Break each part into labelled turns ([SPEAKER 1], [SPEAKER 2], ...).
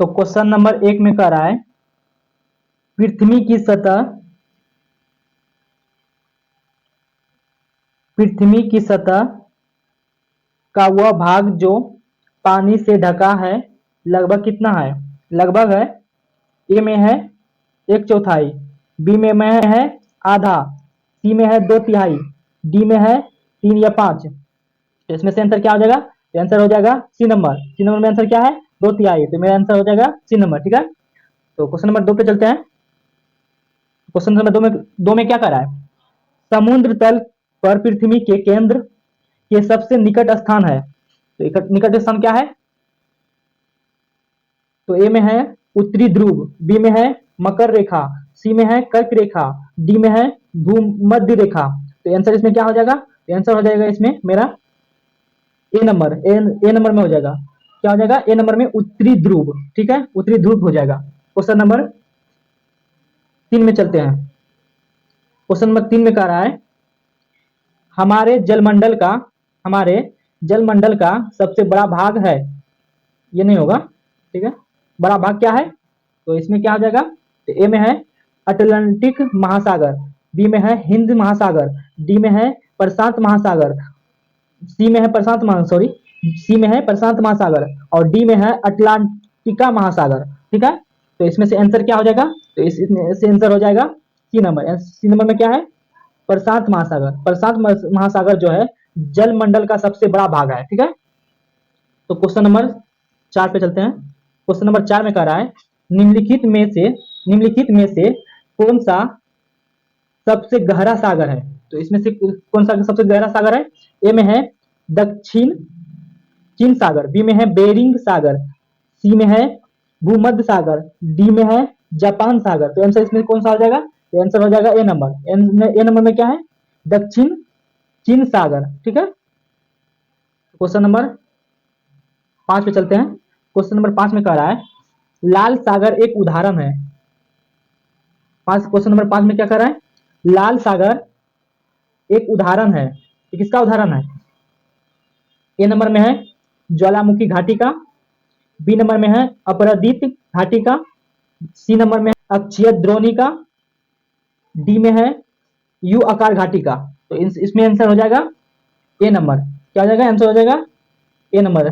[SPEAKER 1] तो question number 1 में कह रहा है पृथ्वी की सतह का वह भाग जो पानी से ढका है लगभग कितना है। लगभग है, ए में है 1/4, बी में है आधा, सी में है 2/3, डी में है 3 या 5। तो इसमें से आंसर क्या हो जाएगा। तो आंसर हो जाएगा सी नंबर। सी नंबर में आंसर क्या है, 2/3। तो मेरा आंसर हो जाएगा सी नंबर। ठीक है, तो क्वेश्चन नंबर 2 पे चलते हैं। क्वेश्चन नंबर दो में क्या कर रहा है, समुद्र तल पर पृथ्वी के केंद्र के सबसे निकट स्थान है। तो निकट स्थान क्या है, तो ए में है उत्तरी ध्रुव, बी में है मकर रेखा, सी में है कर्क रेखा, डी में है भूमध्य रेखा। तो आंसर इसमें क्या हो जाएगा, आंसर हो जाएगा इसमें मेरा ए नंबर। ए नंबर में हो जाएगा, क्या हो जाएगा, ए नंबर में उत्तरी ध्रुव। ठीक है, उत्तरी ध्रुव हो जाएगा। क्वेश्चन नंबर 3 में चलते हैं। क्वेश्चन नंबर 3 में कह रहा है हमारे जलमंडल का सबसे बड़ा भाग है। ये नहीं होगा, ठीक है, बड़ा भाग क्या है, तो इसमें क्या हो जाएगा, तो ए में है अटलांटिक महासागर, बी में है हिंद महासागर, डी में है प्रशांत महासागर, सी में है प्रशांत महासागर, और डी में है अटलांटिका महासागर। ठीक है, तो इसमें से आंसर क्या हो जाएगा, तो इसमें से आंसर हो जाएगा सी नंबर। सी नंबर में क्या है, प्रशांत महासागर। प्रशांत महासागर जो है जलमंडल का सबसे बड़ा भाग है। ठीक है, तो क्वेश्चन नंबर 4 पे चलते हैं। क्वेश्चन नंबर 4 में कह रहा है निम्नलिखित में से कौन सा सबसे गहरा सागर है। तो इसमें से कौन सा सबसे गहरा सागर है, ए में है दक्षिण चीन सागर, बी में है बेरिंग सागर, सी में है भूमध्य सागर, डी में है जापान सागर। तो आंसर इसमें कौन सा हो जाएगा, तो आंसर हो जाएगा ए नंबर। ए नंबर में क्या है, दक्षिण चीन सागर। ठीक है, क्वेश्चन नंबर 5 पे चलते हैं। क्वेश्चन नंबर 5 में कह रहा है लाल सागर एक उदाहरण है। क्वेश्चन नंबर 5 में क्या कह रहा है, लाल सागर एक उदाहरण है। ये किसका उदाहरण है, ए नंबर में है ज्वालामुखी घाटी का, बी नंबर में है अपराजित घाटी का, सी नंबर में है अक्षय द्रोणी का, डी में है यू आकार घाटी का। तो इसमें आंसर हो जाएगा ए नंबर। क्या हो जाएगा, आंसर हो जाएगा ए नंबर।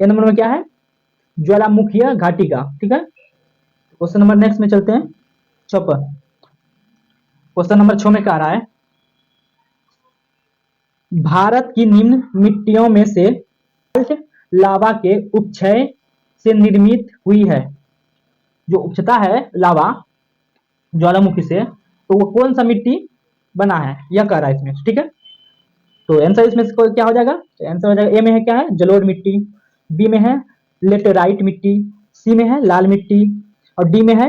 [SPEAKER 1] ए नंबर में क्या है, ज्वालामुखी घाटी का। ठीक है, क्वेश्चन नंबर नेक्स्ट में चलते हैं 6 पर। क्वेश्चन नंबर 6 में कह रहा है भारत की निम्न मिट्टियों में से लावा के उपक्षय से निर्मित हुई है। जो उपछता है लावा ज्वालामुखी से, तो वो कौन सा मिट्टी बना है, यह कह रहा है इसमें। ठीक है, तो आंसर इसमें क्या हो जाएगा, तो आंसर हो जाएगा ए में है क्या है, जलोढ़ मिट्टी, बी में है लेटेराइट मिट्टी, सी में है लाल मिट्टी, और डी में है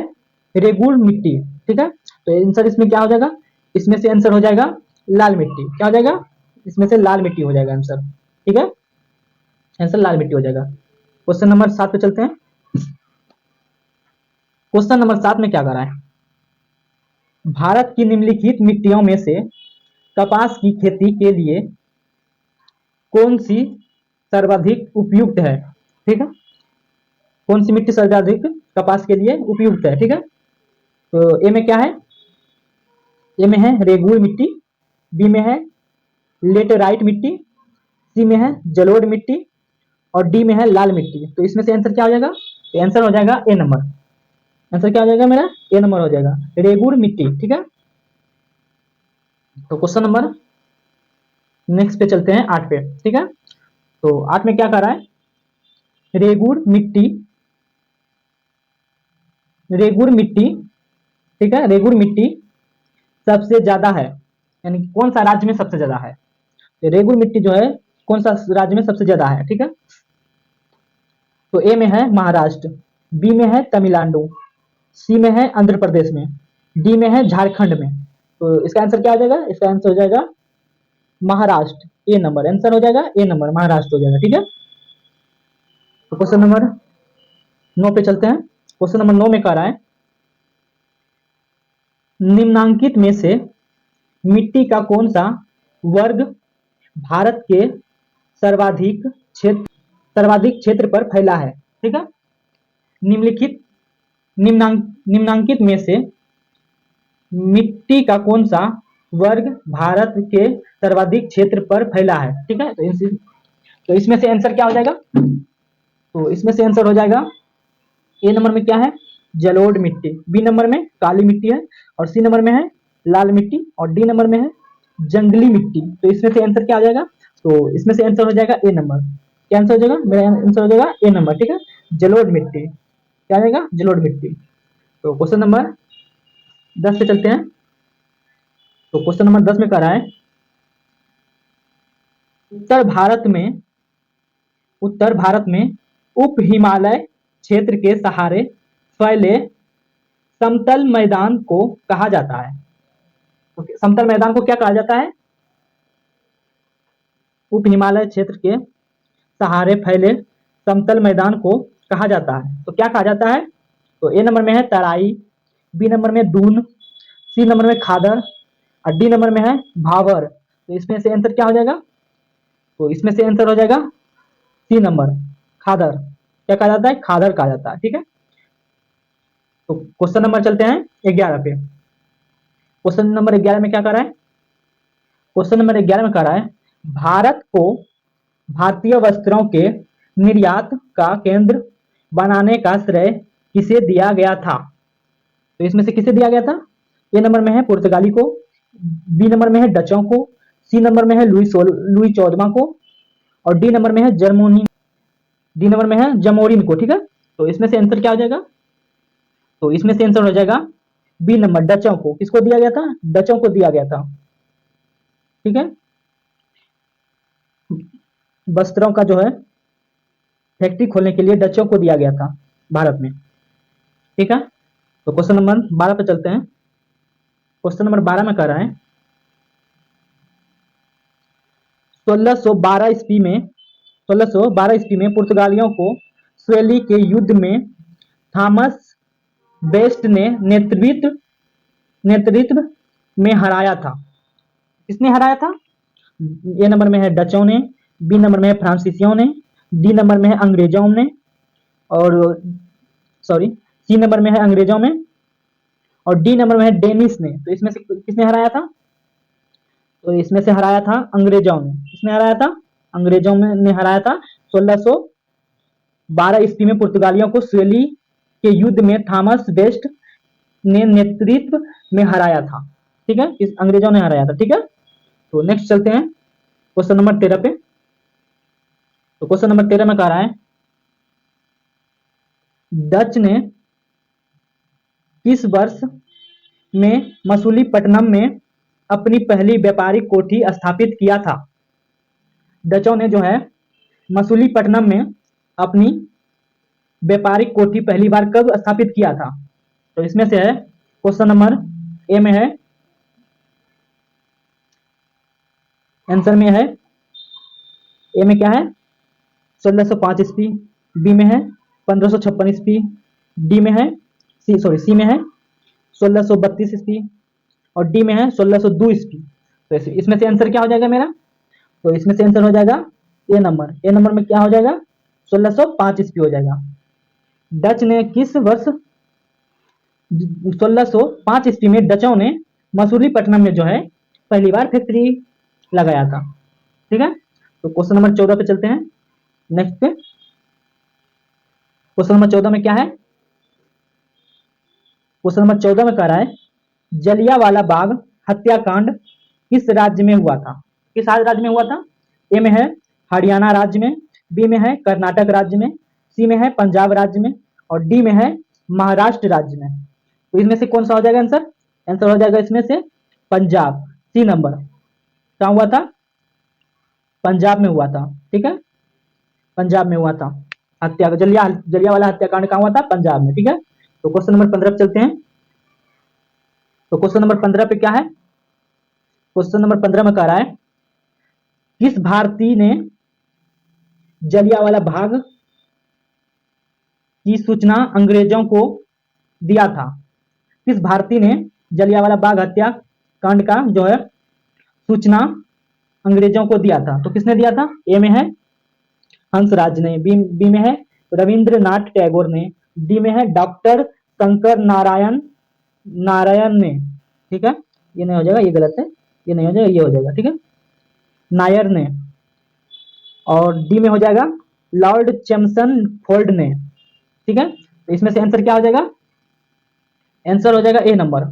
[SPEAKER 1] रेगुल मिट्टी। ठीक है, तो आंसर इसमें क्या हो जाएगा, इसमें से आंसर हो जाएगा लाल मिट्टी। क्या हो जाएगा, इसमें से लाल मिट्टी हो जाएगा आंसर। ठीक है, आंसर लाल मिट्टी हो जाएगा। क्वेश्चन नंबर 7 पे चलते हैं। क्वेश्चन नंबर 7 में क्या कर रहा है, भारत की निम्नलिखित मिट्टियों में से कपास की खेती के लिए कौन सी सर्वाधिक उपयुक्त है। ठीक है, कौन सी मिट्टी सर्वाधिक कपास के लिए उपयुक्त है। ठीक है, तो ए में क्या है, ए में है रेगुल मिट्टी, बी में है लेटेराइट मिट्टी, सी में है जलोढ़ मिट्टी, और डी में है लाल मिट्टी। तो इसमें से आंसर क्या हो जाएगा, तो आंसर हो जाएगा ए नंबर। आंसर क्या हो जाएगा मेरा, ए नंबर हो जाएगा, रेगुल मिट्टी। ठीक है, तो क्वेश्चन नंबर नेक्स्ट पे चलते हैं 8 पे। ठीक है, तो 8 में क्या कर रहा है, रेगुर मिट्टी। ठीक है, रेगुर मिट्टी सबसे ज्यादा है, यानी कौन सा राज्य में सबसे ज्यादा है। तो रेगुर मिट्टी जो है कौन सा राज्य में सबसे ज्यादा है। ठीक है, तो ए में है महाराष्ट्र, बी में है तमिलनाडु, सी में है आंध्र प्रदेश में, डी में है झारखंड में। तो इसका आंसर क्या हो जाएगा, इसका आंसर हो जाएगा महाराष्ट्र। ए नंबर आंसर हो जाएगा, ए नंबर महाराष्ट्र हो जाएगा। ठीक है, तो क्वेश्चन नंबर 9 पे चलते हैं। क्वेश्चन नंबर 9 में कह रहा है निम्नांकित में से मिट्टी का कौन सा वर्ग भारत के सर्वाधिक क्षेत्र पर फैला है। ठीक है, निम्नलिखित निम्नांकित में से मिट्टी का कौन सा वर्ग भारत के सर्वाधिक क्षेत्र पर फैला है? ठीक है, तो इसमें से आंसर क्या हो जाएगा? तो इसमें से आंसर हो जाएगा ए नंबर में क्या है? जलोढ़ मिट्टी। बी नंबर में काली मिट्टी है और सी नंबर में है लाल मिट्टी और डी नंबर में है जंगली मिट्टी। तो इसमें से आंसर क्या हो जाएगा? तो इसमें से आंसर हो जाएगा ए नंबर। क्या आंसर हो जाएगा? मेरा आंसर हो जाएगा ए नंबर। ठीक है, जलोढ़ मिट्टी। क्या आएगा? जलोढ़ मिट्टी। तो क्वेश्चन नंबर 10 पे चलते हैं। तो क्वेश्चन नंबर 10 में कह रहा है उत्तर भारत में उप हिमालय क्षेत्र के सहारे फैले समतल मैदान को कहा जाता है। तो समतल मैदान को क्या कहा जाता है? उप हिमालय क्षेत्र के सहारे फैले समतल मैदान को कहा जाता है। तो क्या कहा जाता है? तो ए नंबर में है तराई, बी नंबर में दून, सी नंबर में खादर और डी नंबर में है भावर। तो इसमें से आंसर क्या हो जाएगा? तो इसमें से आंसर हो जाएगा सी नंबर, खादर। क्या कहा जाता है? खादर कहा जाता है। ठीक है, तो क्वेश्चन नंबर चलते हैं 11 पे। क्वेश्चन नंबर 11 में क्या कर रहा है? क्वेश्चन नंबर 11 में कह रहा है भारत को भारतीय वस्त्रों के निर्यात का केंद्र बनाने का श्रेय किसे दिया गया था? तो इसमें से किसे दिया गया था? ए नंबर में है पुर्तगाली को, बी नंबर में है डचों को, सी नंबर में है लुई 14वां को और डी नंबर में है जमोरिन को। ठीक है, तो इसमें से आंसर क्या हो जाएगा? तो इसमें से आंसर हो जाएगा बी नंबर, डचों को। किसको दिया गया था? डचों को दिया गया था। ठीक है, वस्त्रों का जो है फैक्ट्री खोलने के लिए डचों को दिया गया था भारत में। ठीक है, तो क्वेश्चन नंबर 12 पे चलते हैं। क्वेश्चन नंबर 12 में कह रहा है 1612 ईस्वी में पुर्तगालियों को स्वेली के युद्ध में थॉमस बेस्ट ने नेतृत्व में हराया था। किसने हराया था? ए नंबर में है डचों ने, बी नंबर में है फ्रांसीसियों ने, डी नंबर में है अंग्रेजों ने और सी नंबर में है अंग्रेजों में और डी नंबर में है डेनिस ने। तो इसमें से किसने हराया था? तो इसमें से हराया था अंग्रेजों ने। किसने हराया था? अंग्रेजों ने हराया था। 1612 ईस्वी में पुर्तगालियों को स्वेली के युद्ध में थॉमस बेस्ट ने नेतृत्व में हराया था। ठीक है, इस अंग्रेजों ने हराया था। ठीक है, तो नेक्स्ट चलते हैं क्वेश्चन नंबर 13 पे। तो क्वेश्चन नंबर 13 में कह रहा है डच ने किस वर्ष में मसूलीपट्टनम में अपनी पहली व्यापारिक कोठी स्थापित किया था? डचों ने जो है मसूलीपट्टनम में अपनी व्यापारिक कोठी पहली बार कब स्थापित किया था? तो इसमें से है क्वेश्चन नंबर ए में है, आंसर में है ए में क्या है? 1605 ईस्वी, बी में है 1556 ईस्वी, डी में है सी में है 1632 ईस्वी और डी में है 1602 ईस्वी। तो इसमें से आंसर क्या हो जाएगा मेरा? तो इसमें से आंसर हो जाएगा ए नंबर। ए नंबर में क्या हो जाएगा? 1605 ईस्वी हो जाएगा। डच ने किस वर्ष 1605 ईस्वी में डचों ने मसूलीपट्टनम में जो है पहली बार फैक्ट्री लगाया था। ठीक है, तो क्वेश्चन नंबर 14 पे चलते हैं। नेक्स्ट पे क्वेश्चन नंबर 14 में क्या है? क्वेश्चन नंबर 14 में कह रहा है जलियांवाला बाग हत्याकांड किस राज्य में हुआ था? किस राज्य में हुआ था? ए में है हरियाणा राज्य में, बी में है कर्नाटक राज्य में, सी में है पंजाब राज्य में और डी में है महाराष्ट्र राज्य में। तो इसमें से कौन सा हो जाएगा आंसर? आंसर हो जाएगा इसमें से पंजाब, सी नंबर। क्या हुआ था? पंजाब में हुआ था। ठीक है, पंजाब में हुआ था जलियांवाला हत्याकांड कहाँ हुआ था? पंजाब में। ठीक है, तो क्वेश्चन नंबर 15 पे चलते हैं। तो क्वेश्चन नंबर 15 पे क्या है? क्वेश्चन नंबर 15 में कह रहा है किस भारतीय ने जलियांवाला बाग की सूचना अंग्रेजों को दिया था? किस भारतीय ने जलियांवाला बाग हत्याकांड का जो है सूचना अंग्रेजों को दिया था? तो किसने दिया था? ए में है हंसराज ने, बी में है रविंद्रनाथ टैगोर ने डी में है डॉक्टर शंकर नारायण नारायण ने, ठीक है, ये नहीं हो जाएगा, ये गलत है, ये नहीं हो जाएगा, ये हो जाएगा, ठीक है, नायर ने। और डी में हो जाएगा लॉर्ड चैम्सन फोर्ड ने, ठीक है। तो इसमें से आंसर क्या हो जाएगा? आंसर हो जाएगा ए नंबर।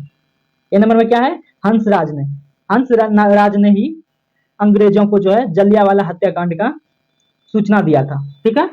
[SPEAKER 1] ए नंबर में क्या है? हंसराज ने, हंसराज ने ही अंग्रेजों को जो है जलियांवाला हत्याकांड का सूचना दिया था, ठीक है।